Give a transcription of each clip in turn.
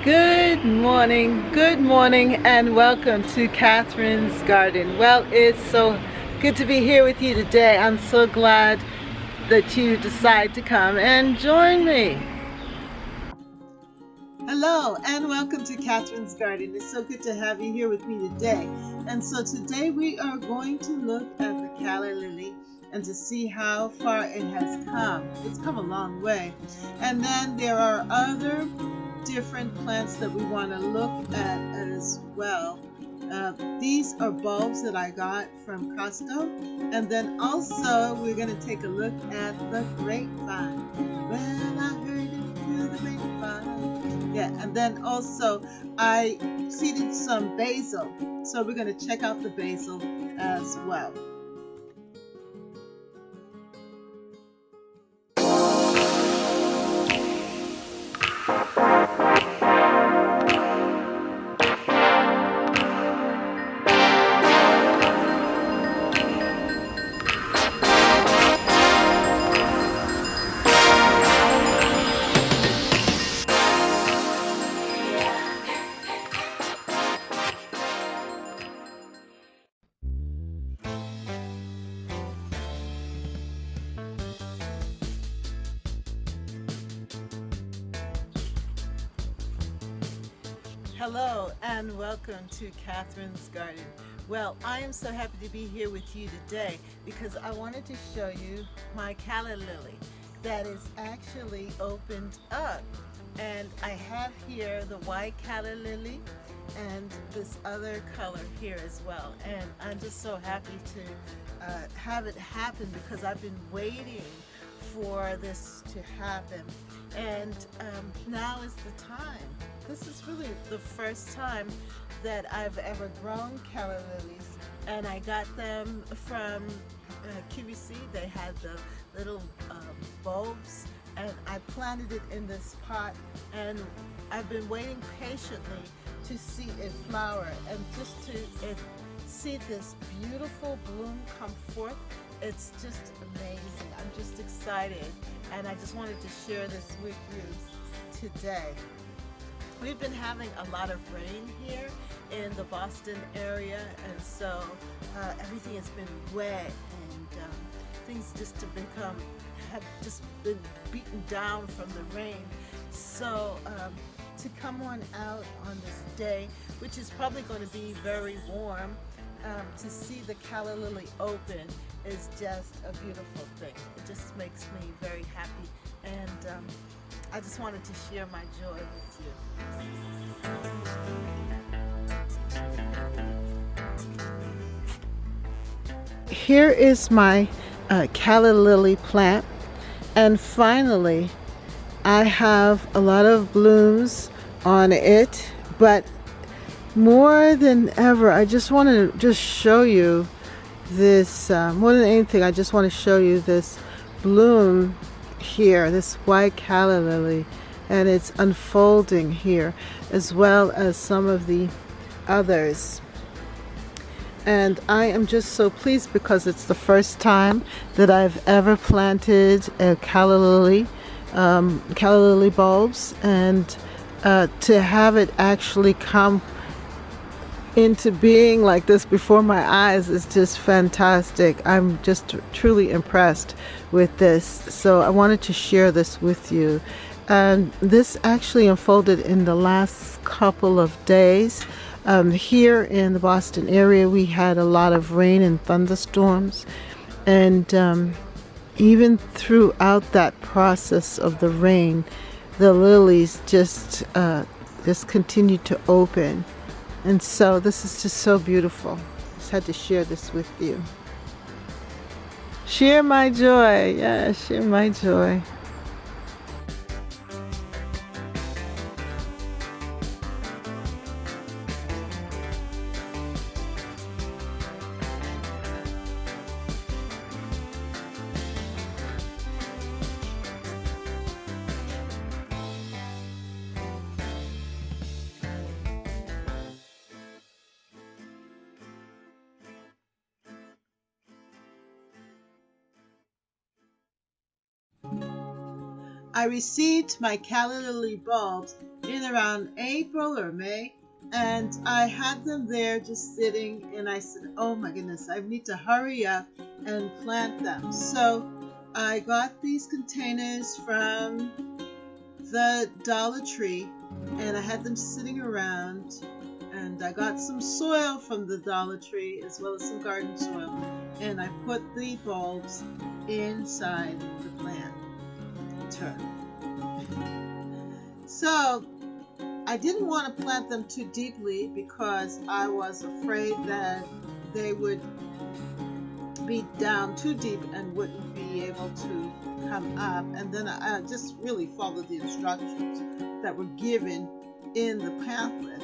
good morning, and welcome to Catherine's Garden. Well, it's so good to be here with you today. I'm so glad that you decide to come and join me. Hello, and welcome to Catherine's Garden. It's so good to have you here with me today. And so today we are going to look at the Calla Lily and to see how far it has come. It's come a long way. And then there are other different plants that we want to look at as well. These are bulbs that I got from Costco. And then also we're going to take a look at the grapevine. Well, I heard it through the grapevine. Yeah, and then also I seeded some basil. So we're going to check out the basil as well. Hello and welcome to Catherine's Garden. Well, I am so happy to be here with you today because I wanted to show you my Calla Lily that is actually opened up. And I have here the white Calla Lily and this other color here as well. And I'm just so happy to have it happen because I've been waiting for this to happen. And now is the time. This is really the first time that I've ever grown Calla Lilies, and I got them from QVC. They had the little bulbs, and I planted it in this pot, and I've been waiting patiently to see it flower and just to see this beautiful bloom come forth. It's just amazing. I'm just excited, and I just wanted to share this with you today. We've been having a lot of rain here in the Boston area, and so everything has been wet, and things just have just been beaten down from the rain. So to come on out on this day, which is probably going to be very warm, to see the Calla Lily open is just a beautiful thing. It just makes me very happy, and I just wanted to share my joy with you. Here is my Calla Lily plant, and finally I have a lot of blooms on it, but more than ever I just want to show you this, more than anything I just want to show you this bloom here, this white Calla Lily, and it's unfolding here as well as some of the others. And I am just so pleased because it's the first time that I've ever planted a Calla Lily bulbs, and to have it actually come into being like this before my eyes is just fantastic. I'm just truly impressed with this, so I wanted to share this with you. And this actually unfolded in the last couple of days. Here in the Boston area we had a lot of rain and thunderstorms, and even throughout that process of the rain, the lilies just continued to open. And so this is just so beautiful. Just had to share this with you. Share my joy. Yeah, share my joy. I received my Calla Lily bulbs in around April or May, and I had them there just sitting, and I said, oh my goodness, I need to hurry up and plant them. So I got these containers from the Dollar Tree, and I had them sitting around, and I got some soil from the Dollar Tree as well as some garden soil, and I put the bulbs inside the planter. So I didn't want to plant them too deeply because I was afraid that they would be down too deep and wouldn't be able to come up. And then I just really followed the instructions that were given in the pamphlet.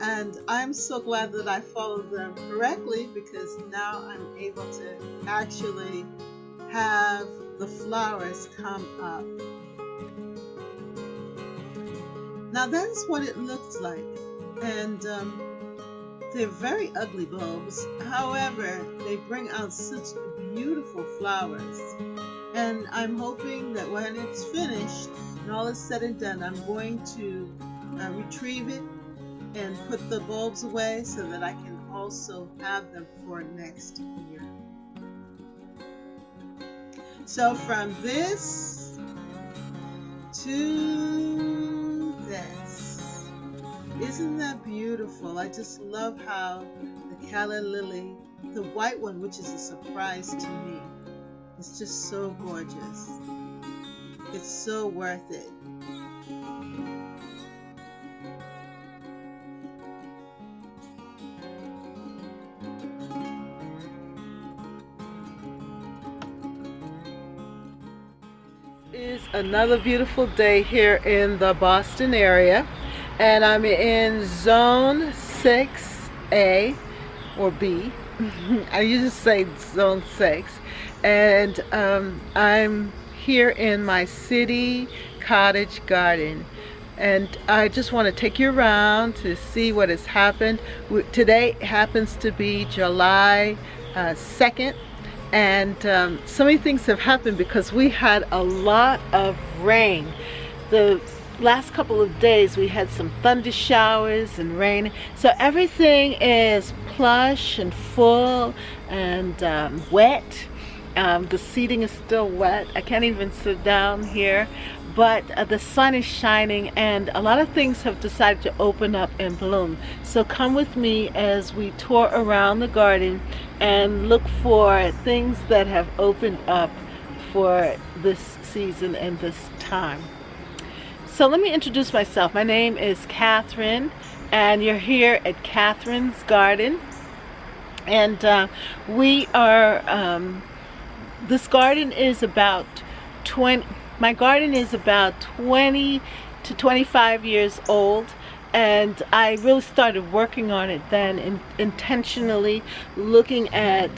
And I'm so glad that I followed them correctly, because now I'm able to actually have the flowers come up. Now that's what it looks like, and they're very ugly bulbs. However, they bring out such beautiful flowers, and I'm hoping that when it's finished and all is said and done, I'm going to retrieve it and put the bulbs away so that I can also have them for next year. So from this to this, isn't that beautiful? I just love how the Calla Lily, the white one, which is a surprise to me, is just so gorgeous. It's so worth it. Is another beautiful day here in the Boston area, and I'm in zone 6A or B. I usually say zone 6, and I'm here in my city cottage garden, and I just want to take you around to see what has happened. Today happens to be July 2nd. And so many things have happened because we had a lot of rain. The last couple of days we had some thunder showers and rain. So everything is plush and full and wet. The seating is still wet. I can't even sit down here. But the sun is shining, and a lot of things have decided to open up and bloom. So come with me as we tour around the garden and look for things that have opened up for this season and this time. So let me introduce myself. My name is Catherine, and you're here at Catherine's Garden. And we are, this garden is about 20 to 25 years old, and I really started working on it then, intentionally looking at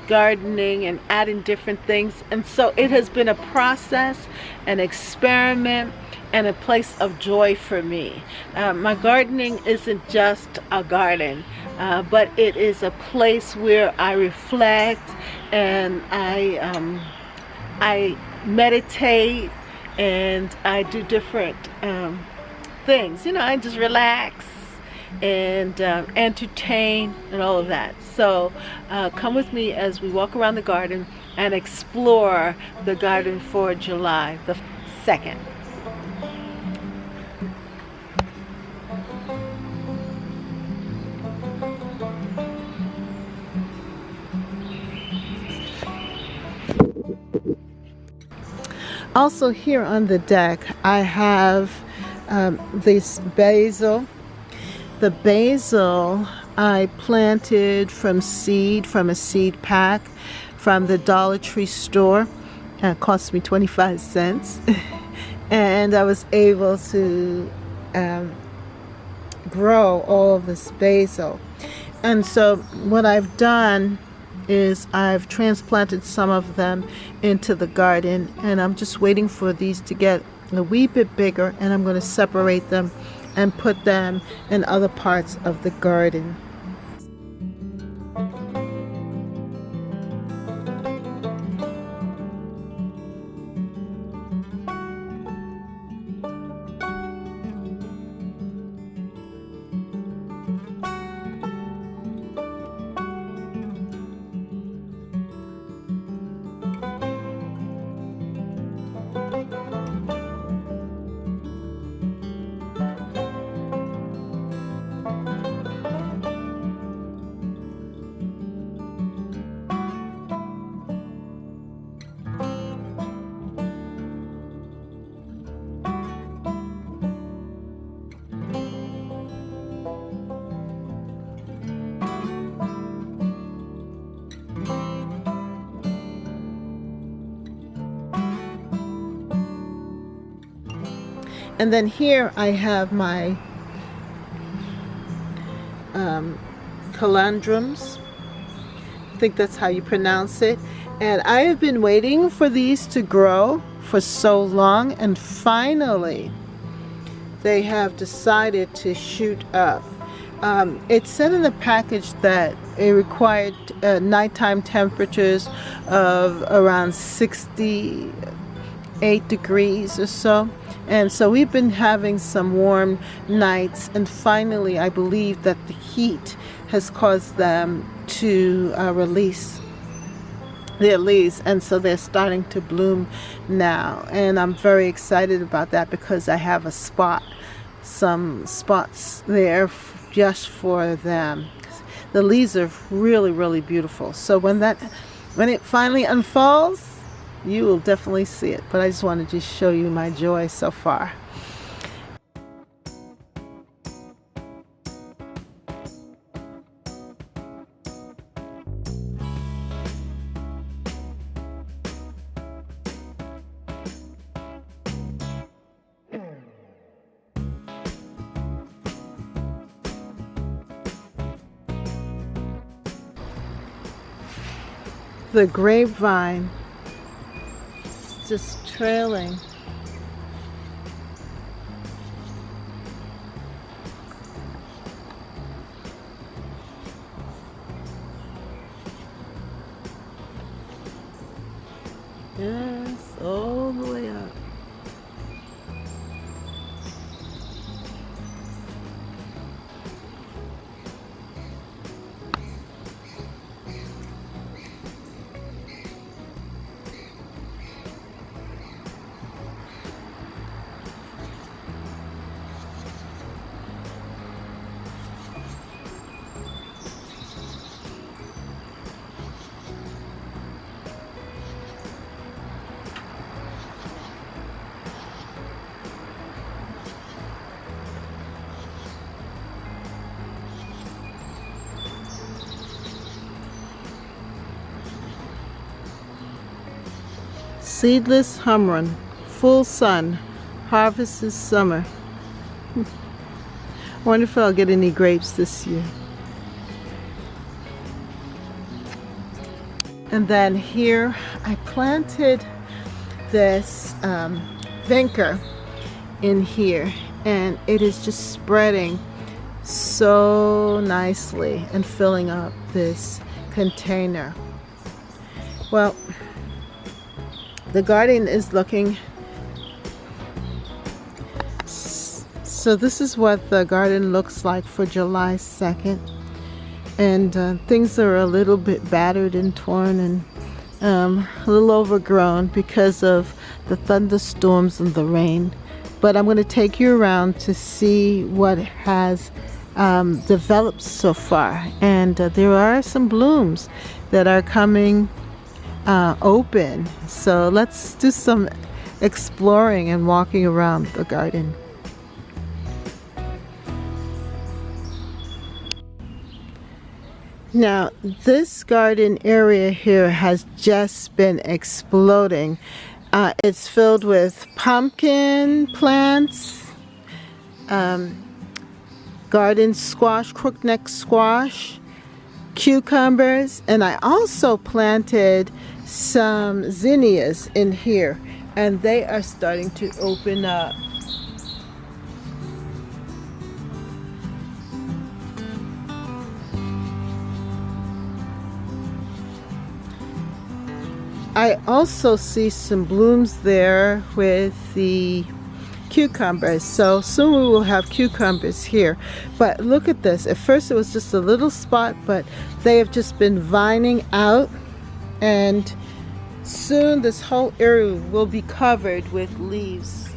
gardening and adding different things. And so it has been a process, an experiment, and a place of joy for me. My gardening isn't just a garden, but it is a place where I reflect and I meditate, and I do different things. You know, I just relax and entertain and all of that. So come with me as we walk around the garden and explore the garden for July the 2nd. Also here on the deck I have this basil. The basil I planted from a seed pack from the Dollar Tree store. It cost me 25 cents. And I was able to grow all of this basil. And so what I've done is I've transplanted some of them into the garden, and I'm just waiting for these to get a wee bit bigger, and I'm going to separate them and put them in other parts of the garden. And then here I have my calandrums. I think that's how you pronounce it. And I have been waiting for these to grow for so long, and finally they have decided to shoot up. It said in the package that it required nighttime temperatures of around 68 degrees or so. And so we've been having some warm nights, and finally I believe that the heat has caused them to release their leaves, and so they're starting to bloom now. And I'm very excited about that because I have some spots there just for them. The leaves are really, really beautiful. So when it finally unfolds, you will definitely see it. But I just wanted to show you my joy so far. The grapevine is just trailing. Yes, all the way up. Seedless humron, full sun, harvest is summer. I wonder if I'll get any grapes this year. And then here I planted this vinca in here, and it is just spreading so nicely and filling up this container. Well, the garden is looking, so this is what the garden looks like for July 2nd. And things are a little bit battered and torn and a little overgrown because of the thunderstorms and the rain. But I'm going to take you around to see what has developed so far. And there are some blooms that are coming open. So let's do some exploring and walking around the garden. Now, this garden area here has just been exploding. It's filled with pumpkin plants, garden squash, crookneck squash, cucumbers, and I also planted some zinnias in here, and they are starting to open up. I also see some blooms there with the cucumbers, so soon we will have cucumbers here. But look at this. At first it was just a little spot, but they have just been vining out, and soon this whole area will be covered with leaves.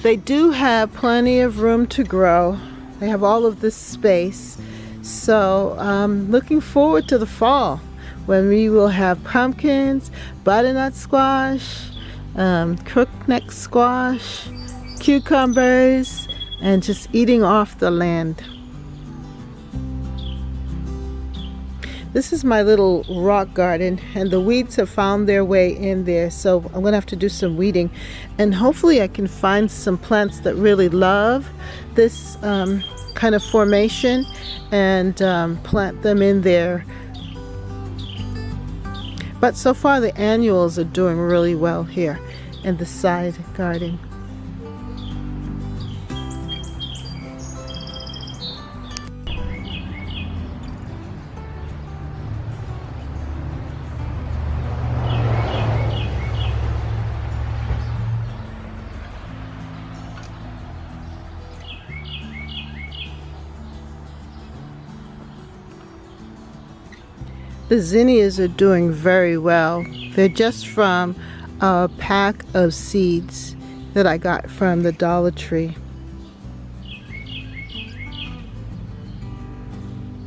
They do have plenty of room to grow. They have all of this space. So I'm looking forward to the fall when we will have pumpkins, butternut squash, crookneck squash, cucumbers, and just eating off the land. This is my little rock garden, and the weeds have found their way in there, so I'm gonna have to do some weeding, and hopefully I can find some plants that really love this kind of formation and plant them in there. But so far the annuals are doing really well here in the side garden. The zinnias are doing very well. They're just from a pack of seeds that I got from the Dollar Tree.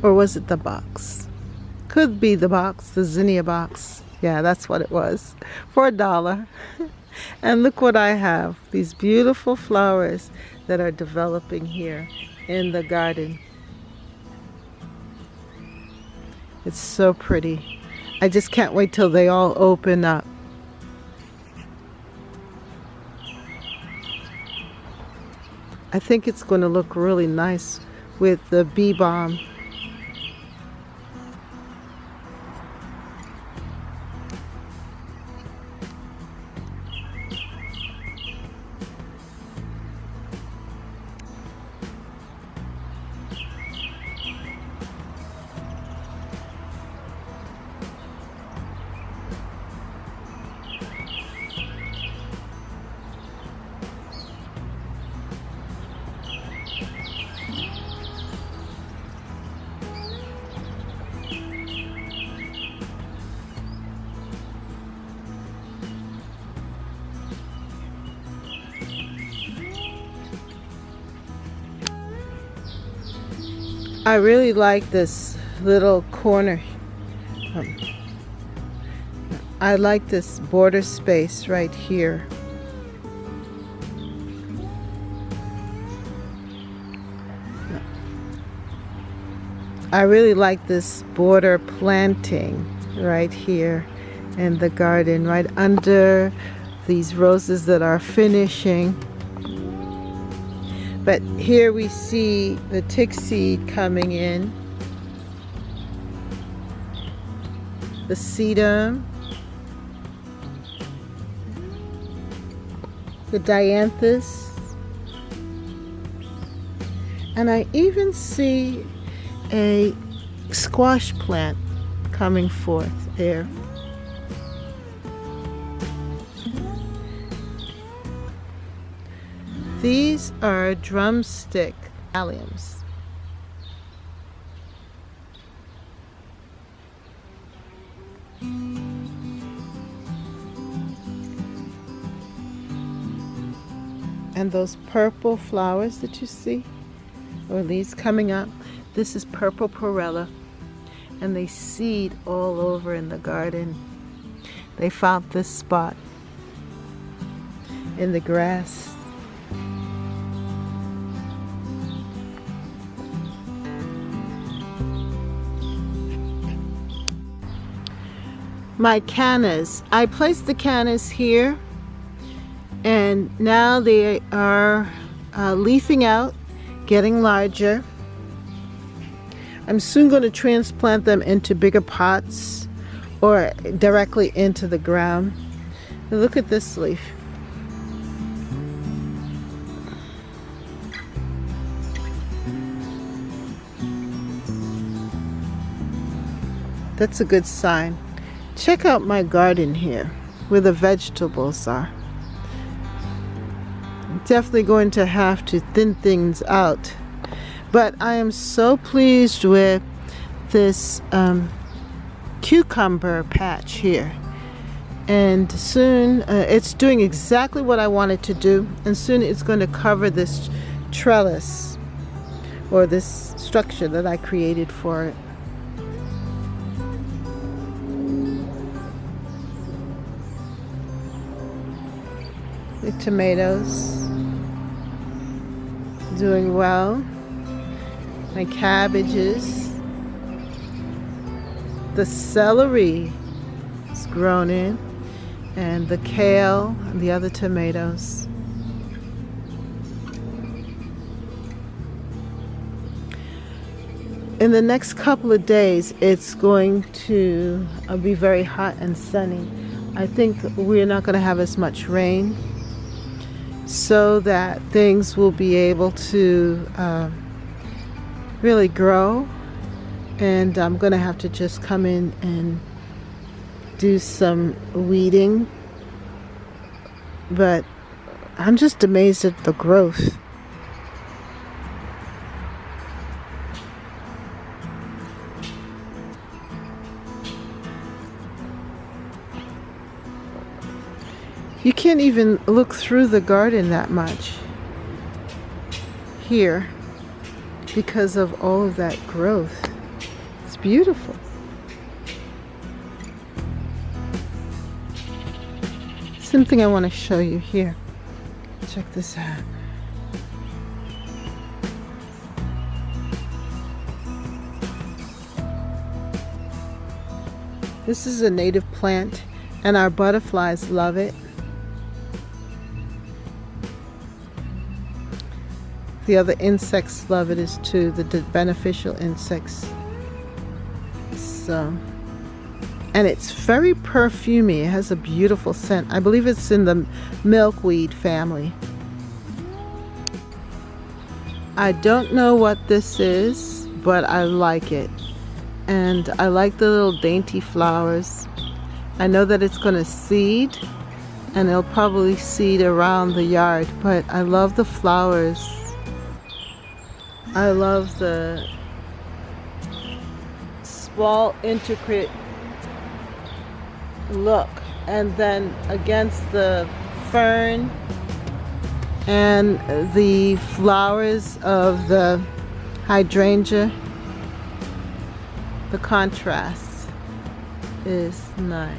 Or was it the box? Could be the box, the zinnia box. Yeah, that's what it was. For $1. And look what I have. These beautiful flowers that are developing here in the garden. It's so pretty. I just can't wait till they all open up. I think it's going to look really nice with the bee balm. I really like this little corner. I like this border space right here. I really like this border planting right here in the garden, right under these roses that are finishing. But here we see the tick seed coming in, the sedum, the dianthus, and I even see a squash plant coming forth there. These are drumstick alliums. And those purple flowers that you see, or leaves coming up, this is purple perella, and they seed all over in the garden. They found this spot in the grass. My cannas, I placed the cannas here, and now they are leafing out, getting larger. I'm soon going to transplant them into bigger pots or directly into the ground. Look at this leaf. That's a good sign. Check out my garden here where the vegetables are. I'm definitely going to have to thin things out, but I am so pleased with this cucumber patch here, and soon it's doing exactly what I wanted to do, and soon it's going to cover this trellis or this structure that I created for it. The tomatoes doing well. My cabbages. The celery is grown in, and the kale and the other tomatoes. In the next couple of days, it's going to be very hot and sunny. I think we're not going to have as much rain, so that things will be able to really grow. And I'm going to have to just come in and do some weeding. But I'm just amazed at the growth. You can't even look through the garden that much here because of all of that growth. It's beautiful. Something I want to show you here. Check this out. This is a native plant, and our butterflies love it. The other insects love it as too, the beneficial insects. So, and it's very perfumey. It has a beautiful scent. I believe it's in the milkweed family. I don't know what this is, but I like it. And I like the little dainty flowers. I know that it's going to seed, and it'll probably seed around the yard, but I love the flowers. I love the small, intricate look, and then against the fern and the flowers of the hydrangea, the contrast is nice.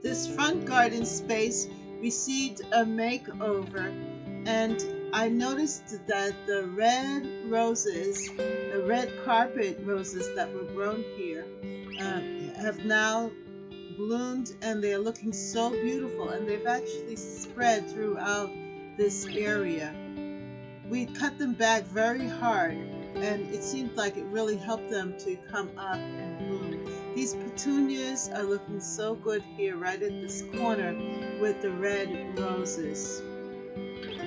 This front garden space received a makeover, and I noticed that the red roses, the red carpet roses that were grown here, have now bloomed, and they're looking so beautiful, and they've actually spread throughout this area. We cut them back very hard, and it seemed like it really helped them to come up and bloom. These petunias are looking so good here right at this corner with the red roses.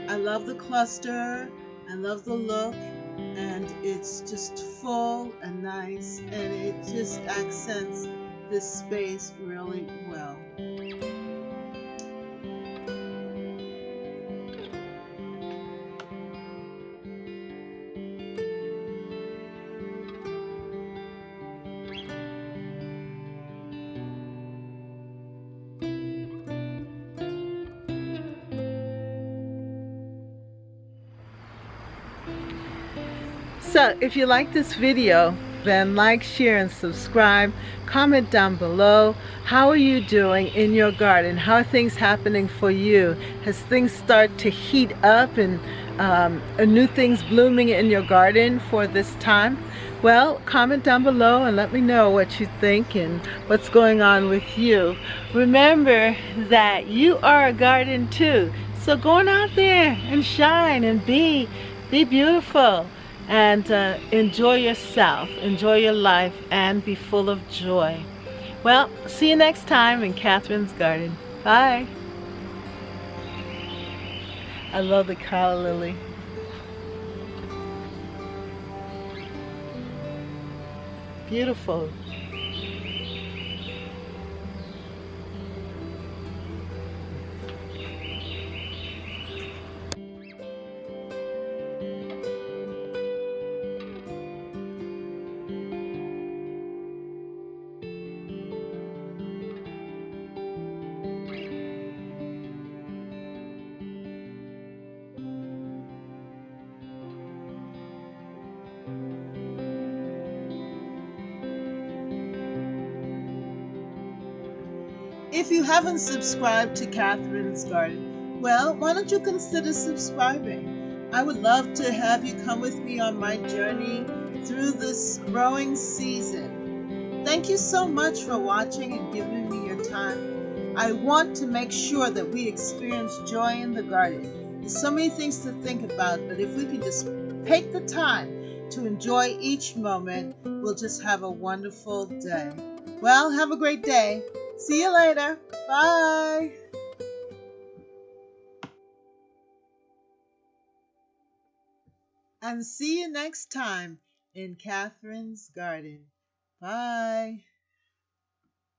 I love the cluster, I love the look, and it's just full and nice, and it just accents this space really well. So if you like this video, then like, share, and subscribe. Comment down below. How are you doing in your garden? How are things happening for you? Has things started to heat up and new things blooming in your garden for this time? Well, comment down below and let me know what you think and what's going on with you. Remember that you are a garden too. So go on out there and shine and be beautiful. And enjoy yourself, enjoy your life, and be full of joy. Well, see you next time in Catherine's garden. Bye. I love the calla lily. Beautiful. If you haven't subscribed to Catherine's Garden, well, why don't you consider subscribing? I would love to have you come with me on my journey through this growing season. Thank you so much for watching and giving me your time. I want to make sure that we experience joy in the garden. There's so many things to think about, but if we can just take the time to enjoy each moment, we'll just have a wonderful day. Well, have a great day. See you later. Bye. And see you next time in Catherine's Garden. Bye.